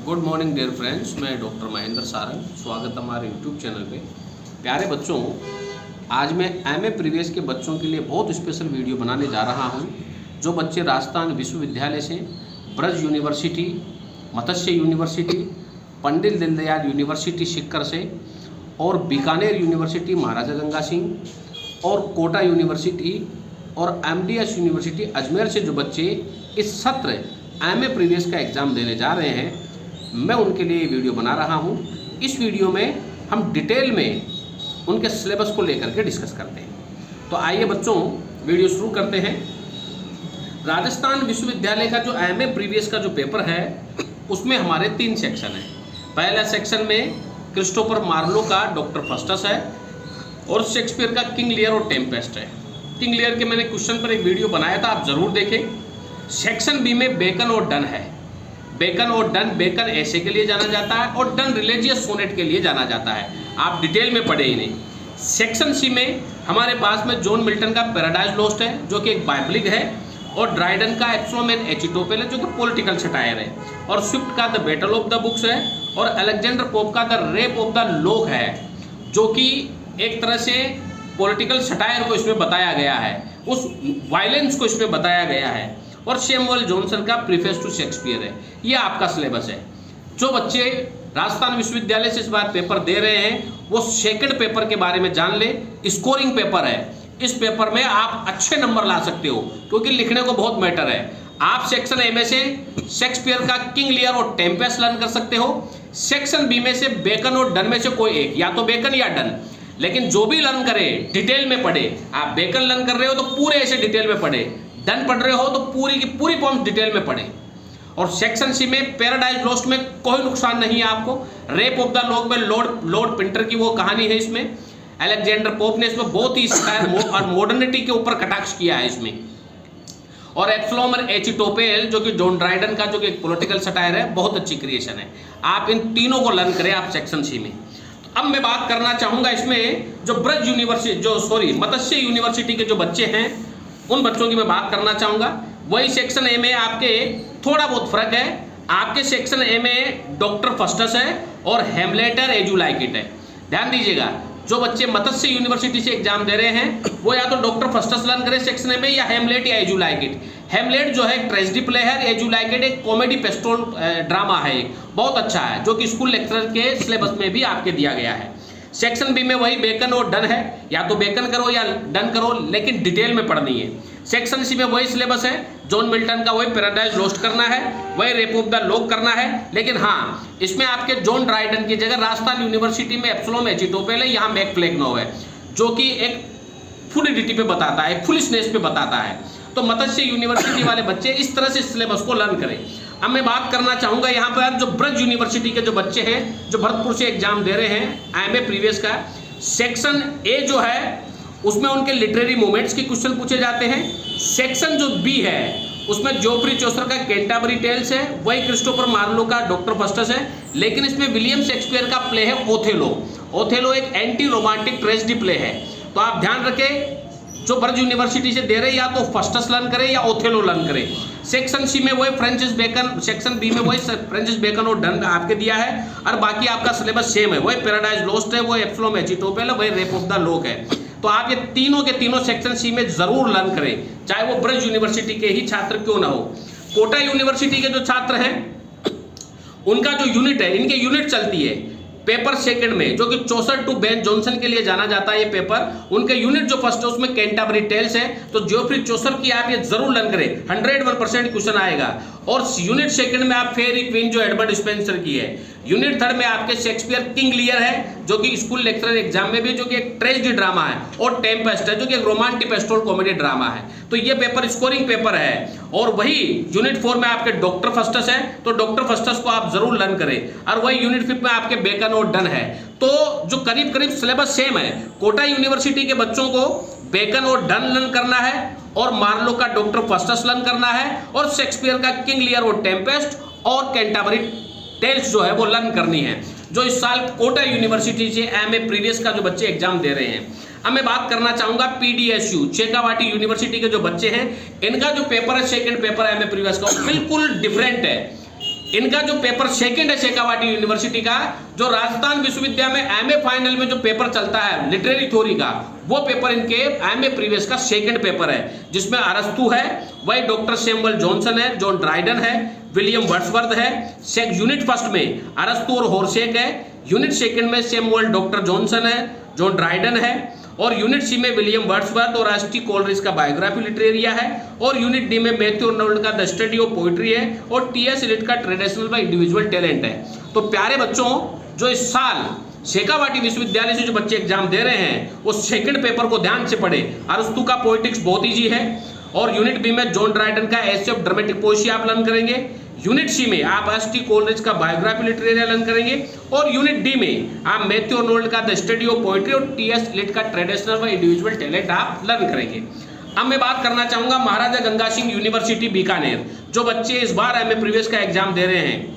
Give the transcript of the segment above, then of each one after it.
Good morning dear friends, मैं doctor Mahendra Sarang. स्वागत है हमारे यूट्यूब चैनल पे। प्यारे बच्चों, आज मैं एमए प्रीवियस के बच्चों के लिए बहुत स्पेशल वीडियो बनाने जा रहा हूं। जो बच्चे राजस्थान विश्वविद्यालय से, ब्रज यूनिवर्सिटी, मत्स्य यूनिवर्सिटी, पंडित दीनदयाल यूनिवर्सिटी सीकर से और बीकानेर यूनिवर्सिटी महाराजा गंगा सिंह और कोटा यूनिवर्सिटी और एमडीएस यूनिवर्सिटी अजमेर से जो बच्चे इस सत्र एमए प्रीवियस का एग्ज़ाम देने जा रहे हैं, मैं उनके लिए वीडियो बना रहा हूं। इस वीडियो में हम डिटेल में उनके सिलेबस को लेकर के डिस्कस करते हैं। तो आइए बच्चों, वीडियो शुरू करते हैं। राजस्थान विश्वविद्यालय का जो एमए प्रीवियस का जो पेपर है, उसमें हमारे 3 सेक्शन हैं। पहला सेक्शन में क्रिस्टोफर मार्लो का डॉक्टर फस्टस है और शेक्सपियर का किंग लियर और टेम्पेस्ट है। किंग लियर के मैंने क्वेश्चन पर एक वीडियो बनाया था, आप ज़रूर देखें। सेक्शन बी में बेकन और डन है। बेकन और डन, बेकन ऐसे के लिए जाना जाता है और डन रिलीजियस सोनेट के लिए जाना जाता है। आप डिटेल में पढ़े ही नहीं। सेक्शन सी में हमारे पास में जॉन मिल्टन का पैराडाइज लॉस्ट है, जो कि एक बाइबलिक है, और ड्राइडन का एब्सलोम एंड एचिटोपेल है, जो कि पॉलिटिकल सटायर है, और स्विफ्ट का the battle of the books है, और अलेक्जेंडर पोप का द रेप ऑफ द लोक है, जो कि एक तरह से पॉलिटिकल सटायर को इसमें बताया गया है, उस वायलेंस को इसमें बताया गया है, और सैमुअल जॉनसन का प्रीफेस टू शेक्सपियर है। ये आपका सिलेबस है। जो बच्चे राजस्थान विश्वविद्यालय से इस बार पेपर दे रहे हैं, वो सेकंड पेपर के बारे में जान ले। स्कोरिंग पेपर है। इस पेपर में आप अच्छे नंबर ला सकते हो, क्योंकि लिखने को बहुत मैटर है। आप सेक्शन ए में से शेक्सपियर का किंग लियर और टेम्पेस्ट लर्न कर सकते हो। सेक्शन बी में से बेकन और डन में से कोई एक, या तो बेकन या डन, लेकिन जो भी लर्न करे डिटेल में पढ़े। आप बेकन लर्न कर रहे हो तो पूरे ऐसे डिटेल में पढ़े, डन पढ़ रहे हो तो पूरी की पूरी पॉइंट डिटेल में पढ़े। और सेक्शन सी में पैराडाइज लॉस्ट में कोई नुकसान नहीं है आपको। रेप ऑफ द लोक में लॉर्ड पिंटर की वो कहानी है इसमें। अलेक्जेंडर पोप ने इसमें बहुत ही और मॉडर्निटी के ऊपर कटाक्ष किया है इसमें। और एब्सलोम और एचिटोपेल, जो कि जॉन ड्राइडन का जो कि एक पॉलिटिकल सटायर है, बहुत अच्छी क्रिएशन है। आप इन तीनों को लर्न करें आप सेक्शन सी में। अब मैं बात करना चाहूँगा इसमें जो ब्रज यूनिवर्सिटी मत्स्य यूनिवर्सिटी के जो बच्चे हैं, उन बच्चों की मैं बात करना चाहूँगा। वही सेक्शन ए में आपके थोड़ा बहुत फर्क है। आपके सेक्शन ए में डॉक्टर फस्टस है और हेमलेटर एज यू लाइक इट है। ध्यान दीजिएगा, जो बच्चे मत्स्य यूनिवर्सिटी से एग्जाम दे रहे हैं, वो या तो डॉक्टर फस्टस लर्न करें सेक्शन ए में, या हेमलेट या एज यू लाइक इट। हेमलेट जो है ट्रेजेडी प्ले है, एज यू लाइक इट एक कॉमेडी पेस्टोल ड्रामा है, एक बहुत अच्छा है, जो कि स्कूल लेक्चरर के सिलेबस में भी आपके दिया गया है। सेक्शन बी में वही बेकन और डन है, या तो बेकन करो या डन करो, लेकिन डिटेल में पढ़नी है। सेक्शन सी में वही सिलेबस है। जॉन मिल्टन का वही पैराडाइज लॉस्ट करना है, वही रेप ऑफ द लोक करना है, लेकिन हाँ, इसमें आपके जॉन ड्राइडन की जगह राजस्थान यूनिवर्सिटी में एब्सलोम एचिटोपेल है, यहाँ मैक प्लेग्नो है, जो कि एक फ्लूइडिटी पे बताता है, फुलिशनेस पे बताता है। तो मत्स्य यूनिवर्सिटी वाले बच्चे इस तरह से सिलेबस को लर्न करें। अब मैं बात करना चाहूँगा यहाँ पर जो ब्रज यूनिवर्सिटी के जो बच्चे हैं, जो भरतपुर से एग्जाम दे रहे हैं एमए प्रीवियस का, सेक्शन ए जो है उसमें उनके लिटरेरी मोमेंट्स के क्वेश्चन पूछे जाते हैं। सेक्शन जो बी है उसमें जोफ्री चौसर का कैंटरबरी टेल्स है, वही क्रिस्टोफर मार्लो का डॉक्टर फस्टस है, लेकिन इसमें विलियम शेक्सपियर का प्ले है ओथेलो। ओथेलो एक एंटी रोमांटिक ट्रेजेडी प्ले है। तो आप ध्यान रखें, जो ब्रज यूनिवर्सिटी से दे रहे या तो फस्टस लर्न करें या ओथेलो लर्न करें। सेक्शन सी में वही फ्रांसिस बेकन, सेक्शन बी में वही फ्रांसिस बेकन और डन आपके दिया है, और बाकी आपका सिलेबस सेम है। वही पैराडाइज लॉस्ट है, वही एब्सलोम एचिटोपेल है, वही रेप ऑफ द लोक है। तो आप ये तीनों के तीनों सेक्शन सी में जरूर लर्न करें, चाहे वो ब्रज यूनिवर्सिटी के ही छात्र क्यों ना हो। कोटा यूनिवर्सिटी के जो छात्र हैं, उनका जो यूनिट है, इनके यूनिट चलती है पेपर सेकंड में, जो कि चौसर टू बेन जॉनसन के लिए जाना जाता है ये पेपर। उनके यूनिट जो फर्स्ट है उसमें कैंटरबरी टेल्स है, तो जोफ्री चौसर की आप ये जरूर लर्न करें, 101% क्वेश्चन आएगा। और यूनिट सेकंड में आप फेयरी क्वीन जो एडमंड स्पेंसर की है। यूनिट थर्ड में आपके शेक्सपियर किंग लियर है, जो कि स्कूल लेक्चरर एग्जाम में भी जो कि एक ट्रेजेडी ड्रामा है, और टेम्पेस्ट है, जो कि एक रोमांटिक पेस्टोल कॉमेडी ड्रामा है। तो ये पेपर स्कोरिंग पेपर है। और वही यूनिट 4 में आपके डॉक्टर फस्टस है, तो डॉक्टर फस्टस को आप जरूर लर्न करें। और वही यूनिट 5 में आपके बेकन और डन है। तो जो करीब करीब सिलेबस सेम है। कोटा यूनिवर्सिटी के बच्चों को बेकन और डन लर्न करना है, और मार्लो का डॉक्टर फस्टस लर्न करना है, और शेक्सपियर का किंग लियर और टेम्पेस्ट और कैंटरबरी टेल्स जो है वो लर्न करनी है, जो इस साल कोटा यूनिवर्सिटी से एमए प्रीवियस का जो बच्चे एग्जाम दे रहे हैं। अब मैं बात करना चाहूंगा पीडीएसयू चेकावाटी यूनिवर्सिटी के जो बच्चे हैं, इनका जो पेपर है सेकंड पेपर एमए प्रीवियस का, बिल्कुल डिफरेंट है। इनका जो पेपर सेकंड है शेखावाटी यूनिवर्सिटी का, जो राजस्थान विश्वविद्यालय में एमए फाइनल में जो पेपर चलता है लिटरेरी थ्योरी का, वो पेपर इनके एमए प्रीवियस का सेकंड पेपर है, जिसमें अरस्तु है, वही डॉक्टर सैमुअल जॉनसन है, जॉन ड्राइडन है, विलियम वर्ड्सवर्थ है। यूनिट फर्स्ट में अरस्तु और होर्सेक है, यूनिट सेकंड में सैमुअल डॉक्टर जॉनसन है, जॉन ड्राइडन है, और यूनिट सी में विलियम वर्ड्सवर्थ और एस.टी. कोलरिज का बायोग्राफी लिटरेरिया है, और यूनिट डी में मैथ्यू आर्नोल्ड का द स्टडी ऑफ पोइट्री है, और टी.एस. इलियट का ट्रेडिशनल बाय इंडिविजुअल टैलेंट है। तो प्यारे बच्चों, जो इस साल शेखावाटी विश्वविद्यालय से जो बच्चे एग्जाम दे रहे हैं वो सेकंड पेपर को ध्यान से पढ़े। अरस्तु का पोइटिक्स बहुत ईजी है, और यूनिट बी में जॉन ड्राइडन का एसे ऑफ ड्रामेटिक पोएसी आप लर्न करेंगे, यूनिट सी में आप एस.टी. कोलरिज का बायोग्राफी लिटरेरिया लर्न करेंगे, और यूनिट डी में आप मैथ्यू आर्नोल्ड का द स्टडी ऑफ पोइट्री और टी.एस. इलियट का ट्रेडिशनल व इंडिविजुअल टैलेंट आप लर्न करेंगे। अब मैं बात करना चाहूंगा महाराजा गंगा सिंह यूनिवर्सिटी बीकानेर, जो बच्चे इस बार एमए प्रीवियस का एग्जाम दे रहे हैं।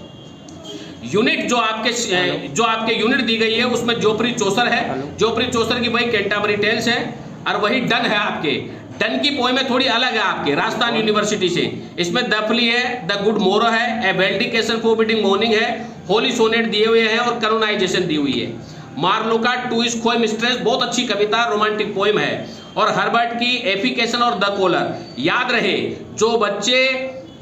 यूनिट जो आपके यूनिट दी गई है उसमें जोपरी चौसर है, जोपरी चौसर की वही कैंटरबरी टेल्स है, और वही डन है। आपके डन की पोएम में थोड़ी अलग है आपके राजस्थान यूनिवर्सिटी से। इसमें दफली है, द गुड मोरो है, ए वेल्डिकेशन फॉरबिडिंग मॉर्निंग है, होली सोनेट दिए हुए हैं, और कैनोनाइजेशन दी हुई है। मार्लो का टू इज खोय मिस्ट्रेस बहुत अच्छी कविता रोमांटिक पोएम है, और हर्बर्ट की एफिकेशन और द कॉलर। याद रहे, जो बच्चे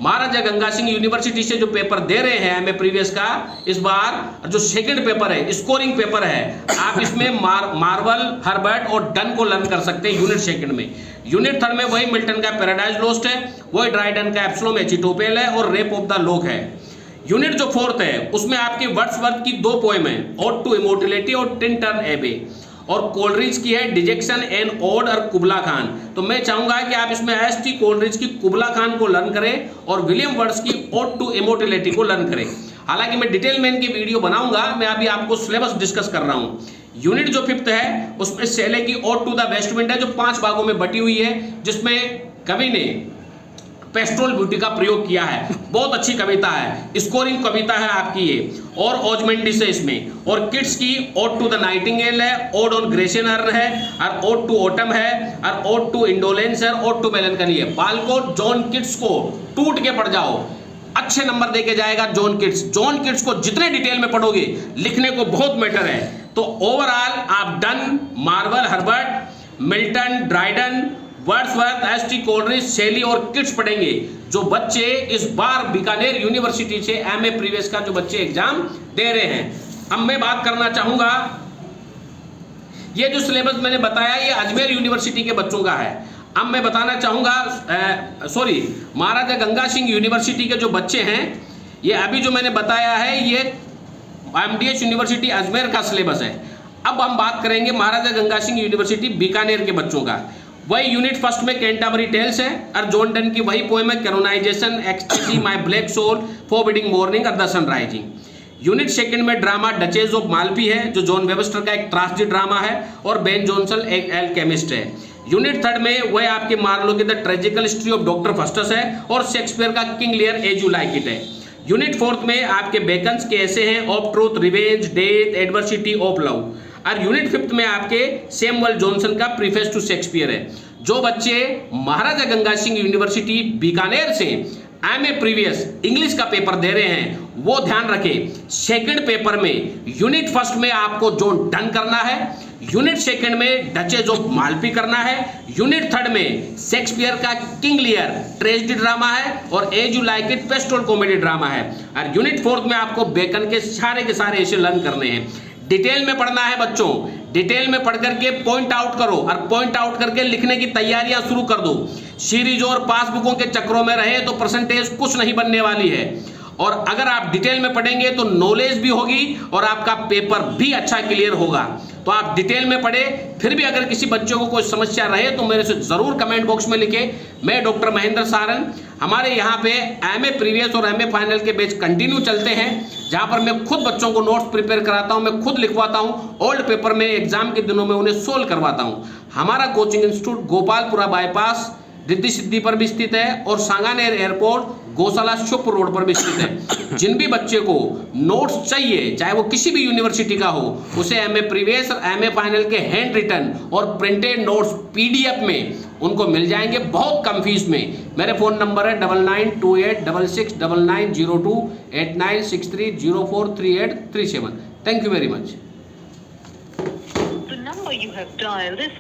महाराजा गंगा सिंह यूनिवर्सिटी से जो पेपर दे रहे हैं एमए प्रीवियस का, इस बार जो सेकंड पेपर है स्कोरिंग पेपर है, आप इसमें मार्वल, हर्बर्ट और डन को लर्न कर सकते हैं यूनिट सेकंड में। यूनिट थर्ड में वही मिल्टन का पैराडाइज लोस्ट है, वही ड्राइडन का एप्सलोम एचिटोपेल है, और रेप ऑफ द लोक है। यूनिट जो फोर्थ है उसमें आपकी वर्ड्सवर्थ की 2 पोएम है, ओड टू इमोर्टलिटी और टिन-टर्न एबे, और कोलरिज की है डिजेक्शन एंड ओड और कुबला खान। तो मैं चाहूंगा कि आप इसमें एस.टी. कोलरिज की कुबला खान को लर्न करें, और विलियम वर्ड्स की ओड टू इमोर्टलिटी को लर्न करें। हालांकि मैं डिटेल में इनकी वीडियो बनाऊंगा, मैं अभी आपको सिलेबस डिस्कस कर रहा हूं। यूनिट जो फिफ्थ है उसमें सेले की ode to the west wind है, जो 5 भागों में बटी हुई है, जिसमें कवि ने पेस्टोल ब्यूटी का प्रयोग किया है। बहुत अच्छी कविता है, स्कोरिंग कविता है आपकी ये, और ओजमेंडिस है इसमें, और किड्स की ओड टू द नाइटिंगेल है, ओड ऑन ग्रेशियन अर्न है, और ओड टू ऑटम है, और ओड टू इंडोलेंस है, ओड टू मेलनकली है। बालको जॉन किड्स को टूट के पढ़ जाओ, अच्छे नंबर देके जाएगा जॉन किड्स। जॉन किड्स को जितने डिटेल में पढ़ोगे, लिखने को बहुत मैटर है। तो ओवरऑल आप Donne, Marvell, Herbert, Milton, Dryden, Wordsworth, S.T.. Coleridge, Shelley और किड्स पढ़ेंगे, जो बच्चे इस बार बीकानेर यूनिवर्सिटी से एमए प्रीवियस का जो बच्चे एग्जाम दे रहे हैं। अब मैं बात करना चाहूंगा, ये जो सिलेबस मैंने बताया ये अजमेर यूनिवर्सिटी के बच्चों का है। अब मैं बताना चाहूंगा महाराजा गंगा सिंह यूनिवर्सिटी के जो बच्चे हैं, ये अभी जो मैंने बताया है ये एमडीएस यूनिवर्सिटी अजमेर का सिलेबस है। अब हम बात करेंगे महाराजा गंगा सिंह यूनिवर्सिटी बीकानेर के बच्चों का। वही यूनिट फर्स्ट में कैंटरबरी टेल्स है, और जॉन डन की वही पोएम है canonization, ecstasy, my black soul, forbidding mourning और द सनराइजिंग। यूनिट सेकंड में ड्रामा डचेस ऑफ माल्पी है, जो जॉन वेबस्टर का एक ट्रास्टी ड्रामा है, और बेन जॉनसन एक एल्केमिस्ट है। यूनिट थर्ड में वह आपके मार्लो की the tragical history of Doctor Faustus है, और शेक्सपियर का King Lear as you like it है। यूनिट फोर्थ में आपके बेकन्स के ऐसे हैं, of truth, revenge, death, adversity, of love, और यूनिट फिफ्थ में आपके सैमुअल जॉनसन का प्रीफेस टू शेक्सपियर है। जो बच्चे महाराजा गंगा सिंह यूनिवर्सिटी बीकानेर से एमए प्रीवियस इंग्लिश का पेपर दे रहे हैं, वो ध्यान रखें, सेकंड पेपर में यूनिट फर्स्ट में आपको जॉन डन करना है, यूनिट सेकंड में डचेस ऑफ माल्पी करना है, यूनिट थर्ड में शेक्सपियर का किंग लियर ट्रेजेडी ड्रामा है, और as you like it pastoral comedy drama है, और यूनिट फोर्थ में आपको बेकन के सारे ऐसे लर्न करने हैं। डिटेल में पढ़ना है बच्चों, डिटेल में पढ़ करके पॉइंट आउट करो, और पॉइंट आउट करके लिखने की तैयारियां शुरू कर दो। सीरीज और पासबुकों के चक्रों में रहे तो परसेंटेज कुछ नहीं बनने वाली है, और अगर आप डिटेल में पढ़ेंगे तो नॉलेज भी होगी और आपका पेपर भी अच्छा क्लियर होगा। तो आप डिटेल में पढ़े, फिर भी अगर किसी बच्चे को कोई समस्या रहे तो मेरे से जरूर कमेंट बॉक्स में लिखे। मैं डॉक्टर महेंद्र सारन, हमारे यहाँ पे एमए प्रीवियस और एमए फाइनल के बैच कंटिन्यू चलते हैं, जहाँ पर मैं खुद बच्चों को नोट्स प्रिपेयर कराता हूँ, मैं खुद लिखवाता हूँ, ओल्ड पेपर में एग्जाम के दिनों में उन्हें सोल्व करवाता हूँ। हमारा coaching institute Gopalpura bypass Riddhi Siddhi पर भी स्थित है, और सांगानेर एयरपोर्ट गौशाला शुभ रोड पर भी स्थित है। जिन भी बच्चे को नोट्स चाहिए, चाहे वो किसी भी यूनिवर्सिटी का हो, उसे एमए प्रीवियस और एमए फाइनल के हैंड रिटन और प्रिंटेड नोट्स पीडीएफ में उनको मिल जाएंगे बहुत कम फीस में। मेरे फ़ोन नंबर है 9928669902 8963043837। Thank you very much. The number you have dialed is